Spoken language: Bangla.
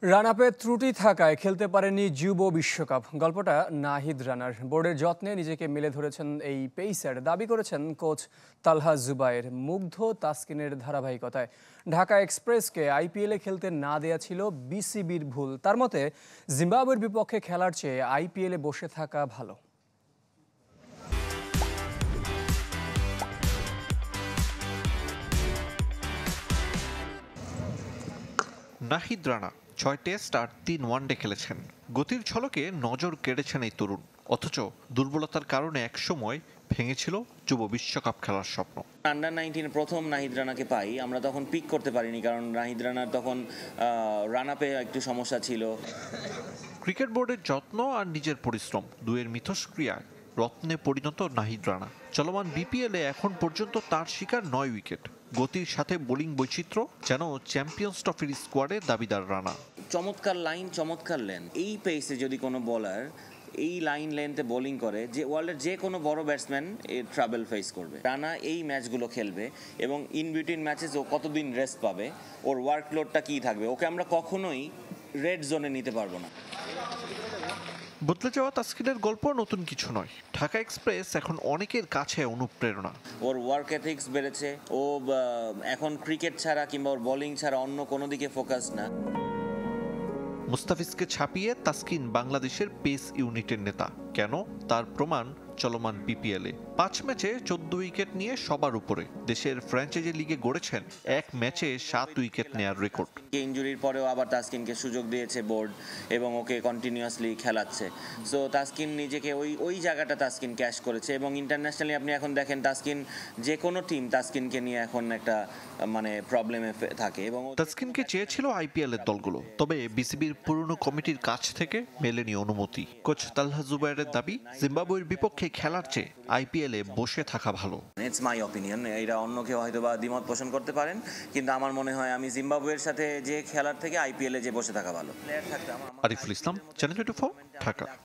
রানাপে ত্রুটি থাকায় খেলতে পারেনি যুব বিশ্বকাপ। গল্পটা নাহিদ রানার। বোর্ডের যত্নে নিজেকে মেলে ধরেছেন এই পেসার, দাবি করেছেন কোচ তালহা জুবায়ের। মুগ্ধ তাসকিনের ধারাবাহিকতায় ঢাকা এক্সপ্রেসকে আইপিএলে খেলতে না দেয়া ছিল বিসিবির ভুল। তার মতে জিম্বাবুয়ের বিপক্ষে খেলার চেয়ে আইপিএলে বসে থাকা ভালো। নাহিদ রানা ৬ টেস্ট আর ৩ ওয়ানডে খেলেছেন। গতির ঝলকে নজর কেড়েছেন এই তরুণ। অথচ দুর্বলতার কারণে একসময় ভেঙেছিল যুব বিশ্বকাপ খেলার স্বপ্ন। আন্ডার-19 প্রথম নাহিদ রানাকে পাই, আমরা তখন পিক করতে পারিনি, কারণ নাহিদ রানার তখন রান আপে একটু সমস্যা ছিল। ক্রিকেট বোর্ডের যত্ন আর নিজের পরিশ্রম দুয়ের মিথস্ক্রিয়ায় রত্নে পরিণত নাহিদ রানা। চলমান বিপিএলে এখন পর্যন্ত তার শিকার ৯ উইকেট। গতির সাথে বোলিং বৈচিত্র্য যেন চ্যাম্পিয়ন্স ট্রফির স্কোয়াডে দাবিদার রানা। চমৎকার লাইন, চমৎকার লেন। এই পেসে যদি কোনো বোলার এই লাইন লেন্থে বোলিং করে, যে ওয়ার্ল্ডের যে কোনো বড় ব্যাটসম্যান এই ট্রাবল ফেস করবে। রানা এই ম্যাচগুলো খেলবে এবং ইন বিটুইন ম্যাচেস ও কতদিন রেস্ট পাবে, ওর ওয়ার্কলোডটা কী থাকবে, ওকে আমরা কখনোই রেড জোনে নিতে পারবো না। বদলে যাওয়া তাসকিনের গল্প নতুন কিছু নয়। ঢাকা এক্সপ্রেস এখন অনেকের কাছে অনুপ্রেরণা। ওর ওয়ার্ক এথিক্স বেড়েছে, ও এখন ক্রিকেট ছাড়া কিংবা ওর বোলিং ছাড়া অন্য কোনো দিকে ফোকাস না। মুস্তাফিজকে ছাপিয়ে তাসকিন বাংলাদেশের পেস ইউনিটের নেতা। কেন? তার প্রমাণ চলমান বিপিএলে ৫ ম্যাচে ১৪ উইকেট নিয়ে সবার উপরে। দেশের ফ্র্যাঞ্চাইজি লিগে গড়েছেন এক ম্যাচে ৭ উইকেট নেয়ার রেকর্ড। ইনজুরির পরেও আবার তাসকিনকে সুযোগ দিয়েছে বোর্ড এবং ওকে কন্টিনিউয়াসলি খেলাচ্ছে। সো তাসকিন নিজেকে ওই জায়গাটা তাসকিন ক্যাশ করেছে এবং ইন্টারন্যাশনালি আপনি এখন দেখেন তাসকিন যে কোনো টিম তাসকিনকে নিয়ে এখন একটা মানে প্রবলেমে থাকে। এবং তাসকিনকে চেয়েছিল আইপিএল এর দলগুলো, তবে বিসিবির পুরনো কমিটির কাছ থেকে মেলেনি অনুমতি। কোচ তালহা জুবায়েরের দাবি, জিম্বাবুয়ের বিপক্ষে খেলার চেয়ে আইপিএলে বসে থাকা ভালো। ইটস মাই অপিনিয়ন, এটা অন্য কেউ হয়তো বা দ্বিমত পোষণ করতে পারেন, কিন্তু আমার মনে হয় আমি জিম্বাবুয়ের সাথে যে খেলার থেকে আইপিএলে যে বসে থাকা ভালো। আরিফুল ইসলাম, চ্যানেল 24, ঢাকা।